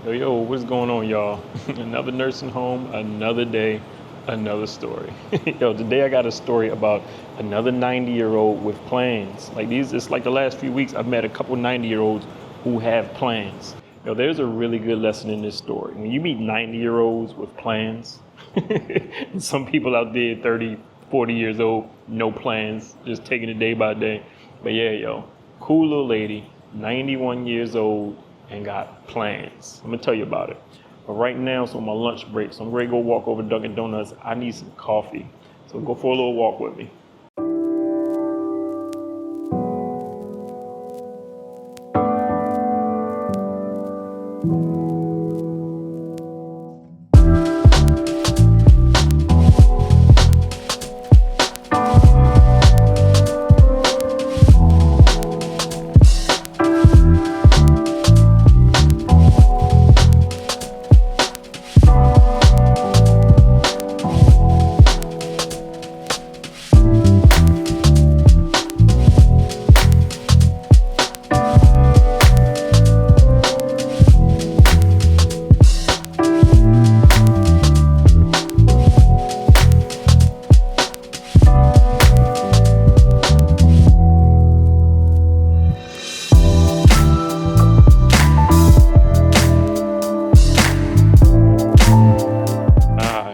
Yo, what's going on, y'all? Another nursing home, another day, another story. Yo, today I got a story about another 90-year-old with plans. It's like the last few weeks I've met a couple 90-year-olds who have plans. Yo, there's a really good lesson in this story. When you meet 90-year-olds with plans, and some people out there 30, 40 years old, no plans, just taking it day by day. But yeah, yo, cool little lady, 91 years old, and got plans. I'm gonna tell you about it. But right now, it's on my lunch break, so I'm ready to go walk over to Dunkin' Donuts. I need some coffee, so go for a little walk with me.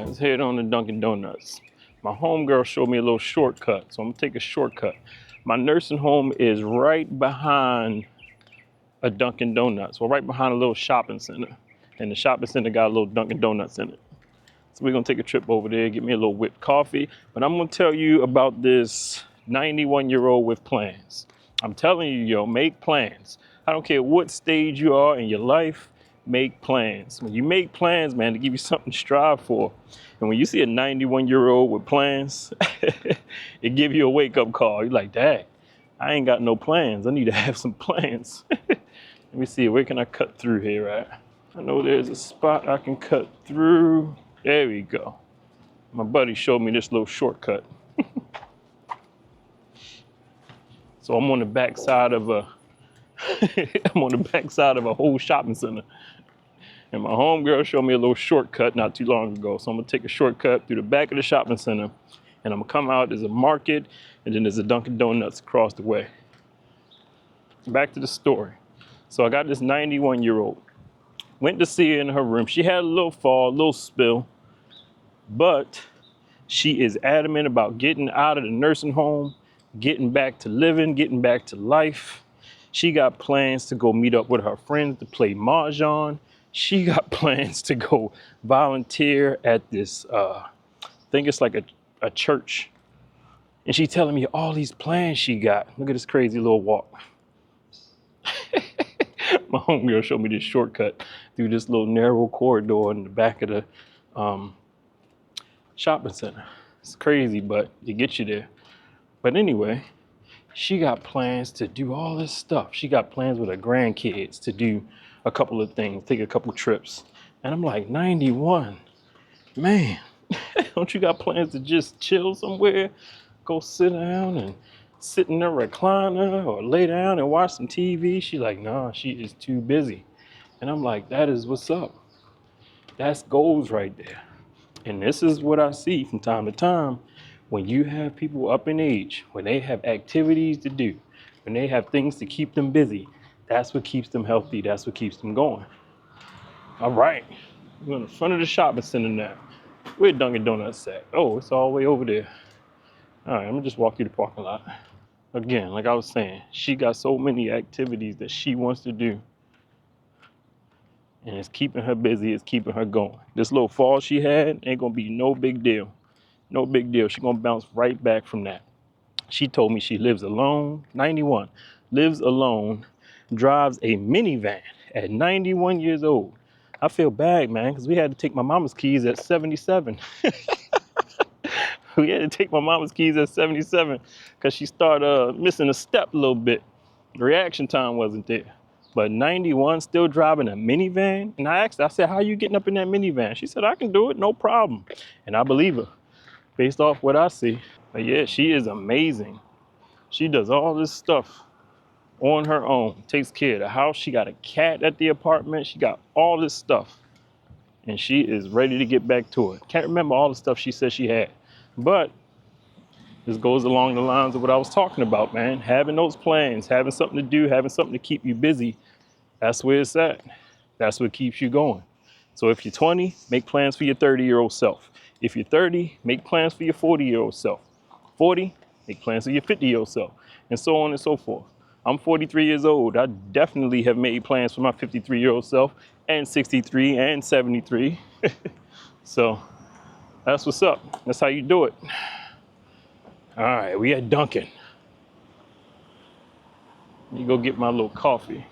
Let's head on to Dunkin' Donuts. My homegirl showed me a little shortcut, so I'm gonna take a shortcut. My nursing home is right behind a Dunkin' Donuts, well, right behind a little shopping center. And the shopping center got a little Dunkin' Donuts in it. So we're gonna take a trip over there, get me a little whipped coffee. But I'm gonna tell you about this 91-year-old with plans. I'm telling you, yo, make plans. I don't care what stage you are in your life, make plans. When you make plans, man, to give you something to strive for. And when you see a 91-year-old with plans, it give you a wake-up call. You're like, dang, I ain't got no plans. I need to have some plans. Let me see, where can I cut through here at? I know there's a spot I can cut through. There we go. My buddy showed me this little shortcut. So I'm on the back side of a whole shopping center. And my homegirl showed me a little shortcut not too long ago. So I'm gonna take a shortcut through the back of the shopping center, and I'm gonna come out, there's a market, and then there's a Dunkin' Donuts across the way. Back to the story. So I got this 91-year-old. Went to see her in her room. She had a little fall, a little spill, but she is adamant about getting out of the nursing home, getting back to living, getting back to life. She got plans to go meet up with her friends to play mahjong. She got plans to go volunteer at this, I think it's like a church. And she telling me all these plans she got. Look at this crazy little walk. My homegirl showed me this shortcut through this little narrow corridor in the back of the shopping center. It's crazy, but it gets you there. But anyway, she got plans to do all this stuff. She got plans with her grandkids to do a couple of things, take a couple trips. And I'm like, 91, man, don't you got plans to just chill somewhere? Go sit down and sit in a recliner or lay down and watch some TV? She like, nah, she is too busy. And I'm like, that is what's up. That's goals right there. And this is what I see from time to time. When you have people up in age, when they have activities to do, when they have things to keep them busy, that's what keeps them healthy. That's what keeps them going. All right, we're in the front of the shopping center now. Where Dunkin' Donuts at? Oh, it's all the way over there. All right, I'm gonna just walk through the parking lot. Again, like I was saying, she got so many activities that she wants to do. And it's keeping her busy, it's keeping her going. This little fall she had ain't gonna be no big deal. No big deal. She's gonna bounce right back from that. She told me she lives alone, 91, lives alone, drives a minivan at 91 years old. I feel bad, man, because we had to take my mama's keys at 77. We had to take my mama's keys at 77 because she started missing a step a little bit. The reaction time wasn't there. But 91, still driving a minivan? And I asked her, I said, how you getting up in that minivan? She said, I can do it, no problem. And I believe her, based off what I see. But yeah, she is amazing. She does all this stuff on her own, takes care of the house. She got a cat at the apartment. She got all this stuff. And she is ready to get back to it. Can't remember all the stuff she said she had. But this goes along the lines of what I was talking about, man. Having those plans, having something to do, having something to keep you busy. That's where it's at. That's what keeps you going. So if you're 20, make plans for your 30-year-old self. If you're 30, make plans for your 40-year-old self. 40, make plans for your 50-year-old self, and so on and so forth. I'm 43 years old. I definitely have made plans for my 53-year-old self, and 63 and 73. So that's what's up. That's how you do it. All right, we at Dunkin'. Let me go get my little coffee.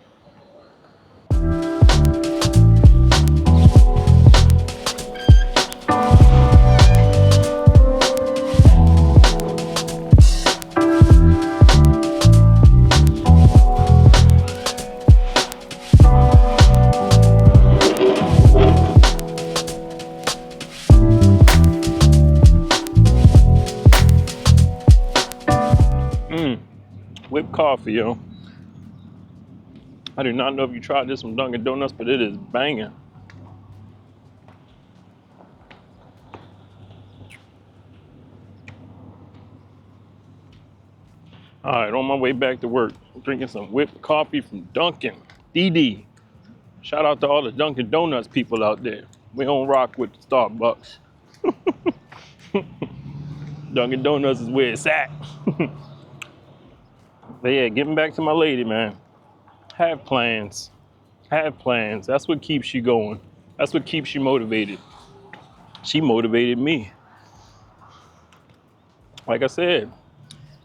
Whipped coffee, yo. I do not know if you tried this from Dunkin' Donuts, but it is banging. All right, on my way back to work, I'm drinking some whipped coffee from Dunkin'. DD. Shout out to all the Dunkin' Donuts people out there. We don't rock with Starbucks. Dunkin' Donuts is where it's at. But yeah, getting back to my lady, man. Have plans. Have plans. That's what keeps you going. That's what keeps you motivated. She motivated me. Like I said,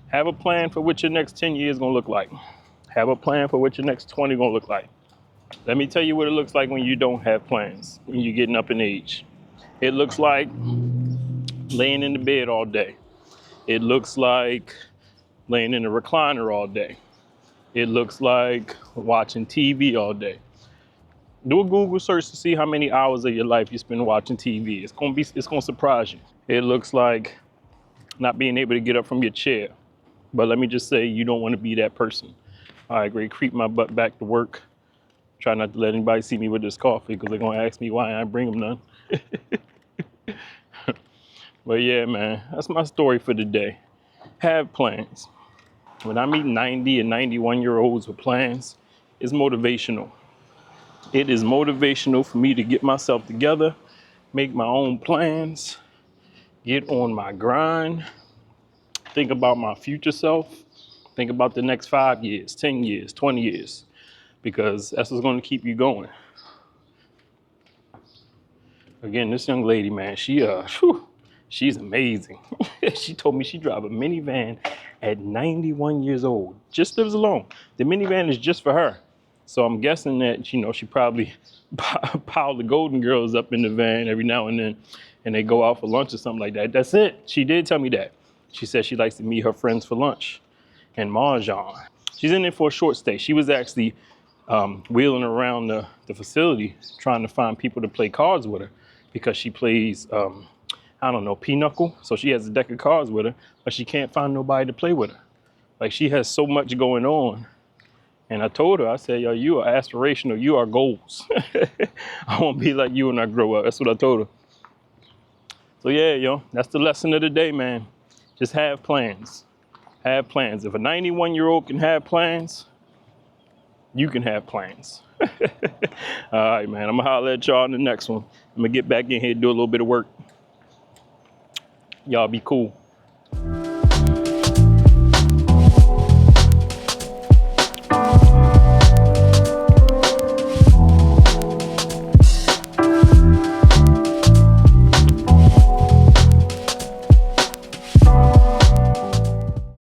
have a plan for what your next 10 years gonna look like. Have a plan for what your next 20 gonna look like. Let me tell you what it looks like when you don't have plans, when you're getting up in age. It looks like laying in the bed all day. It looks like laying in the recliner all day. It looks like watching TV all day. Do a Google search to see how many hours of your life you spend watching TV. It's gonna surprise you. It looks like not being able to get up from your chair. But let me just say, you don't want to be that person. All right, great. Creep my butt back to work. Try not to let anybody see me with this coffee because they're gonna ask me why I bring them none. But yeah, man, that's my story for the day. Have plans. When I meet 90 and 91-year-olds with plans, it's motivational. It is motivational for me to get myself together, make my own plans, get on my grind, think about my future self, think about the next 5 years, 10 years, 20 years, because that's what's going to keep you going. Again, this young lady, man, she's amazing. She told me she drives a minivan at 91 years old, just lives alone. The minivan is just for her. So I'm guessing that, she probably pile the Golden Girls up in the van every now and then, and they go out for lunch or something like that. That's it. She did tell me that. She said she likes to meet her friends for lunch and mahjong. She's in there for a short stay. She was actually wheeling around the facility trying to find people to play cards with her because she plays, pinochle. So she has a deck of cards with her, but she can't find nobody to play with her. Like, she has so much going on. And I told her, I said, yo, you are aspirational. You are goals. I want to be like you when I grow up. That's what I told her. So yeah, that's the lesson of the day, man. Just have plans. Have plans. If a 91-year-old can have plans, you can have plans. All right, man. I'm going to holler at y'all in the next one. I'm going to get back in here and do a little bit of work. Y'all be cool.